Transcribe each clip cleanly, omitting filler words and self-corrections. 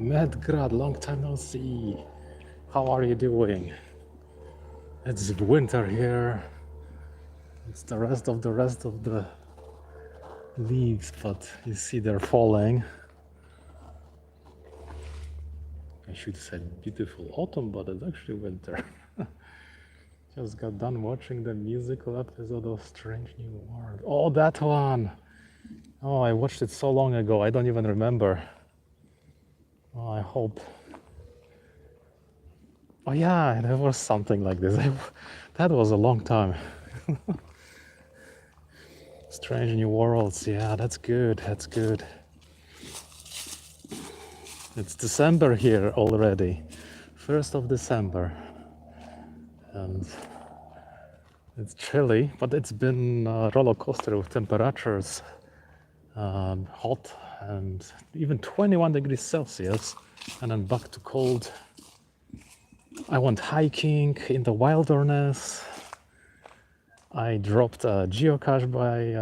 Medgrad, long time no see. How are you doing? It's winter here. It's the rest of the leaves, but you see they're falling. I should say beautiful autumn, but it's actually winter. Just got done watching the musical episode of Strange New World. Oh, that one! Oh, I watched it so long ago, I don't even remember. Oh, I hope. Oh yeah, there was something like this. That was a long time. Strange New Worlds, yeah, that's good, that's good. It's December here already, 1st of December, and it's chilly, but it's been a roller coaster with temperatures, hot and even 21 degrees Celsius, and then back to cold. I went hiking in the wilderness. I dropped a geocache by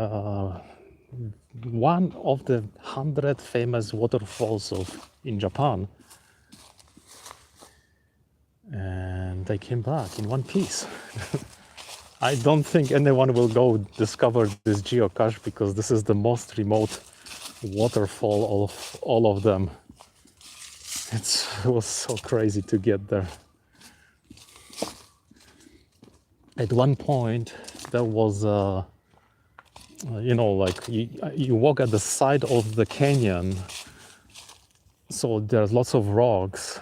one of the 100 famous waterfalls in Japan, and I came back in one piece. I don't think anyone will go discover this geocache because this is the most remote waterfall of all of them. It was so crazy to get there. At one point, there was like you walk at the side of the canyon, so there's lots of rocks,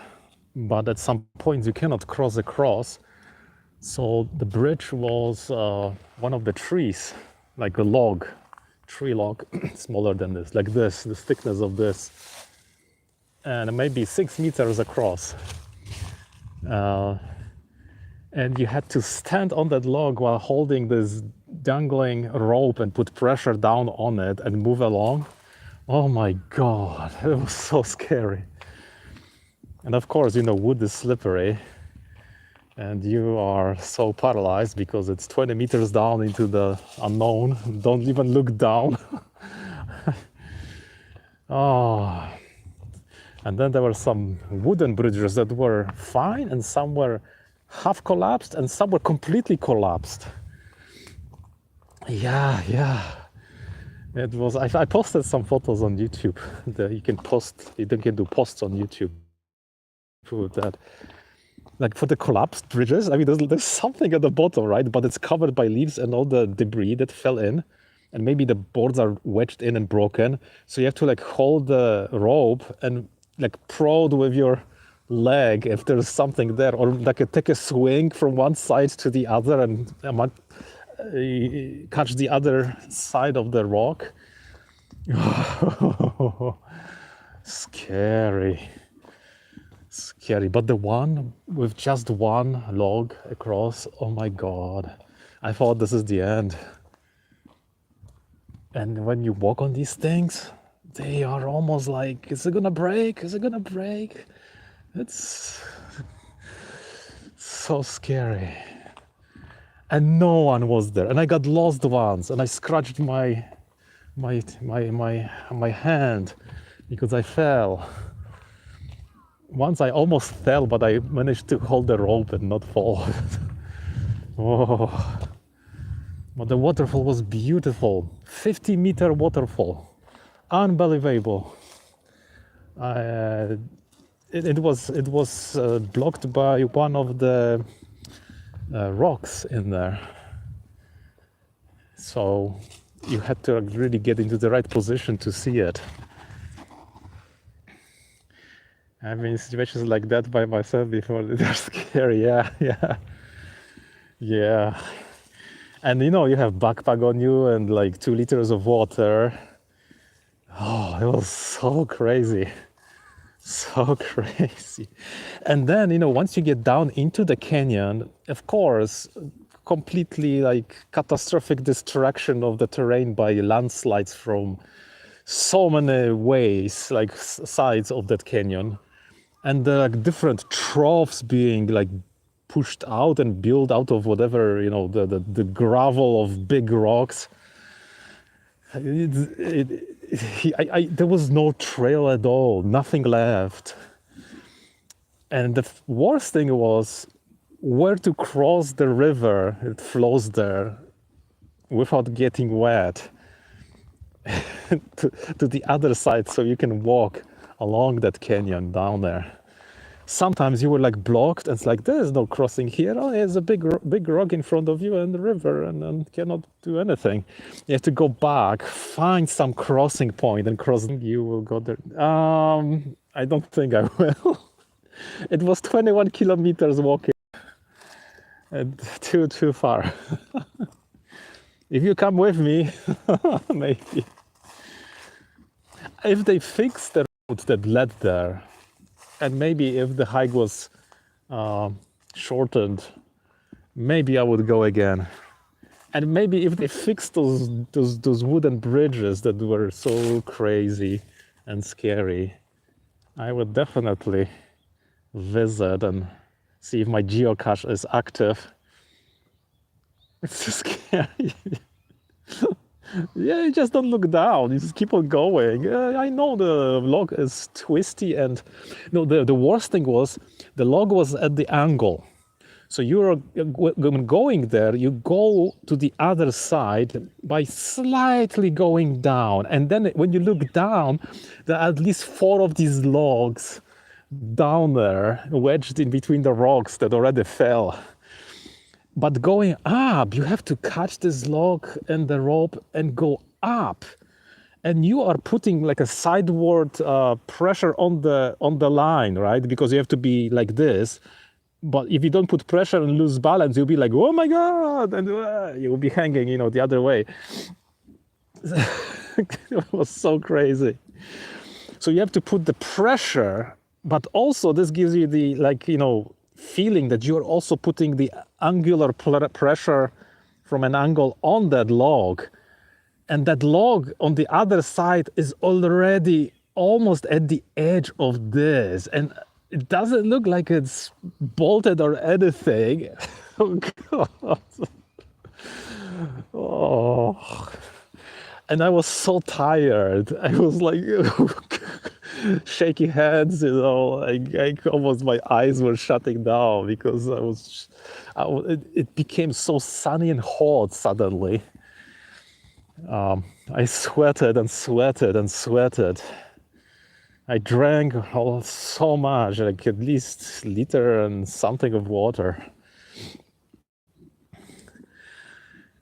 but at some points you cannot cross across. So the bridge was one of the trees, like a log, tree log, smaller than this, like this, the thickness of this, and maybe 6 meters across. And you had to stand on that log while holding this dangling rope and put pressure down on it and move along. Oh my God, it was so scary. And of course, wood is slippery and you are so paralyzed because it's 20 meters down into the unknown. Don't even look down. Oh. And then there were some wooden bridges that were fine and some were half collapsed and some were completely collapsed. Yeah. It was. I posted some photos on YouTube. You can do posts on YouTube with that. Like for the collapsed bridges, I mean, there's something at the bottom, right? But it's covered by leaves and all the debris that fell in, and maybe the boards are wedged in and broken. So you have to like hold the rope and like prod with your leg if there's something there, or like take a swing from one side to the other and catch the other side of the rock. Scary. But the one with just one log across, oh my God, I thought this is the end. And when you walk on these things, they are almost like, is it gonna break? It's so scary. And no one was there. And I got lost once and I scratched my hand because I fell. Once I almost fell, but I managed to hold the rope and not fall. Oh. But the waterfall was beautiful. 50-meter waterfall. Unbelievable. It was blocked by one of the rocks in there. So you had to really get into the right position to see it. I've been in situations like that by myself before. They're scary, yeah. And you have backpack on you and like 2 liters of water. Oh, it was so crazy. And then, once you get down into the canyon, of course, completely like catastrophic destruction of the terrain by landslides from so many ways, like sides of that canyon. And the like different troughs being like pushed out and built out of whatever, the gravel of big rocks. There was no trail at all, nothing left. And the worst thing was where to cross the river. It flows there without getting wet to the other side so you can walk along that canyon down there. Sometimes you were like blocked and it's like there's no crossing here. Oh, there's a big rock in front of you and the river and cannot do anything. You have to go back, find some crossing point and crossing. You will go there. I don't think I will. It was 21 kilometers walking and too far. If you come with me, maybe. If they fix the road that led there, and maybe if the hike was shortened, maybe I would go again. And maybe if they fixed those wooden bridges that were so crazy and scary, I would definitely visit and see if my geocache is active. It's so scary. Yeah, you just don't look down. You just keep on going. I know the log is twisty, and no, the worst thing was the log was at the angle. So you're going there, you go to the other side by slightly going down. And then when you look down, there are at least 4 of these logs down there, wedged in between the rocks that already fell. But going up, you have to catch this log and the rope and go up. And you are putting like a sideward pressure on the line, right? Because you have to be like this. But if you don't put pressure and lose balance, you'll be like, oh my God, and you'll be hanging, the other way. It was so crazy. So you have to put the pressure, but also this gives you the, feeling that you're also putting the angular pressure from an angle on that log. And that log on the other side is already almost at the edge of this. And it doesn't look like it's bolted or anything. Oh, God. Oh. And I was so tired. I was like shaking hands, like almost my eyes were shutting down because it became so sunny and hot suddenly. I sweated and sweated and sweated. I drank so much, like at least liter and something of water.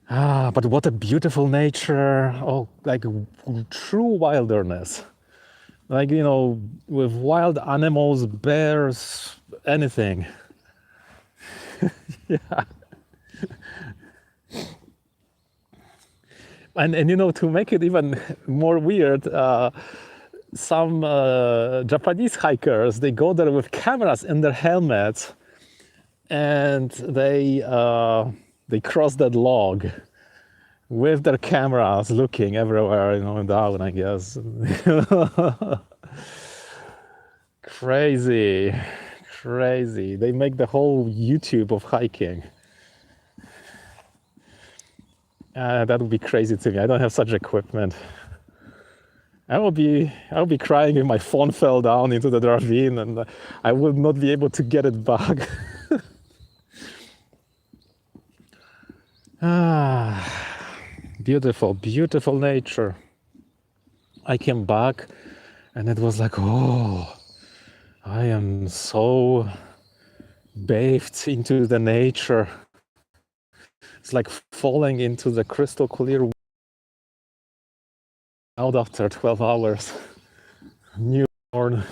But what a beautiful nature. Oh, like true wilderness. Like, with wild animals, bears, anything. Yeah. And to make it even more weird, some Japanese hikers, they go there with cameras in their helmets and they cross that log with their cameras looking everywhere, down, I guess. Crazy. They make the whole YouTube of hiking. That would be crazy to me. I don't have such equipment. I will be crying if my phone fell down into the ravine and I will not be able to get it back. Beautiful, beautiful nature. I came back and it was like, oh, I am so bathed into the nature. It's like falling into the crystal clear out after 12 hours. Newborn.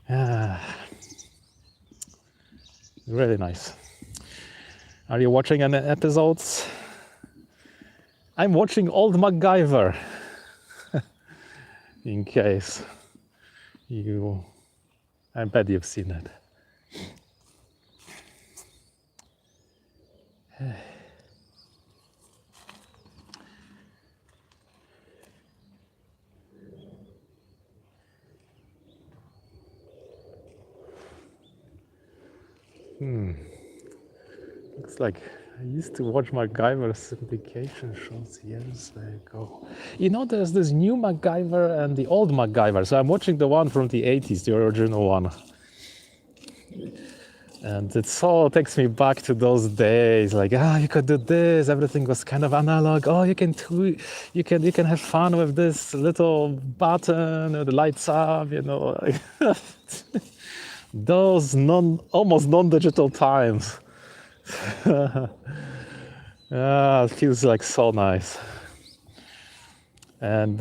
Yeah. Really nice. Are you watching any episodes? I'm watching Old MacGyver. In case I bet you've seen it. Looks like I used to watch MacGyver syndication shows years ago. You know, there's this new MacGyver and the old MacGyver. So I'm watching the one from the 80s, the original one. And it so takes me back to those days, like, you could do this. Everything was kind of analog. Oh, you can have fun with this little button, it lights up, you know. Those almost non-digital times. It feels like so nice. And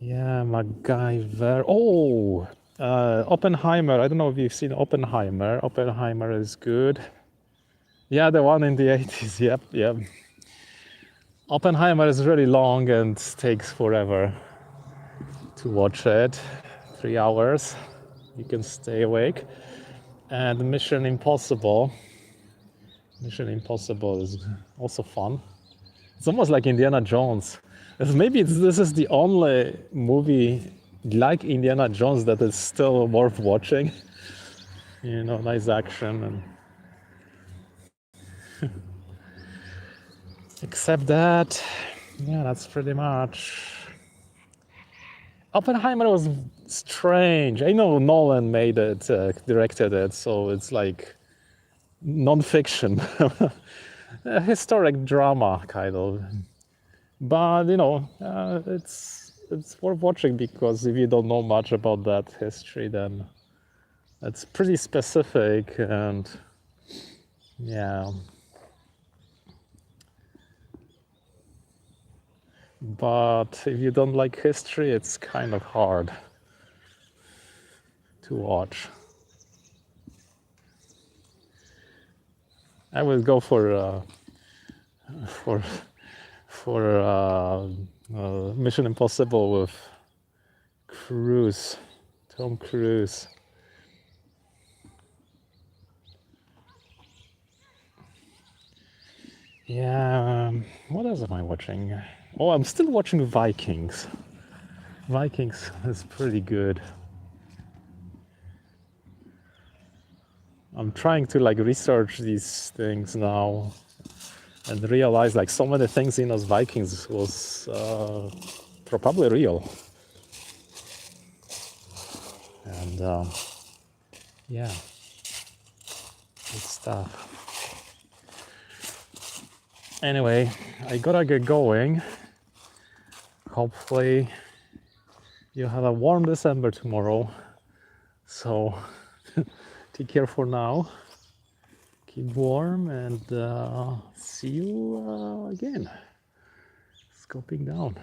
yeah, MacGyver. Oh, Oppenheimer. I don't know if you've seen Oppenheimer. Oppenheimer is good. Yeah, the one in the 80s. Yep. Oppenheimer is really long and takes forever to watch it. 3 hours. You can stay awake. And Mission Impossible. Mission Impossible is also fun. It's almost like Indiana Jones. Maybe this is the only movie like Indiana Jones that is still worth watching. You know, nice action and except that, yeah, that's pretty much. Oppenheimer was strange. I know Nolan made it, directed it, so it's like non-fiction, a historic drama kind of. But you know, it's worth watching because if you don't know much about that history, then it's pretty specific and yeah. But if you don't like history, it's kind of hard to watch. I will go for Mission Impossible with Tom Cruise. Yeah, what else am I watching? Oh, I'm still watching Vikings. Vikings is pretty good. I'm trying to like research these things now and realize like so many things in those Vikings was probably real. And yeah, good stuff. Anyway, I gotta get going. Hopefully you have a warm December tomorrow. So take care for now. Keep warm and see you again. Scoping down.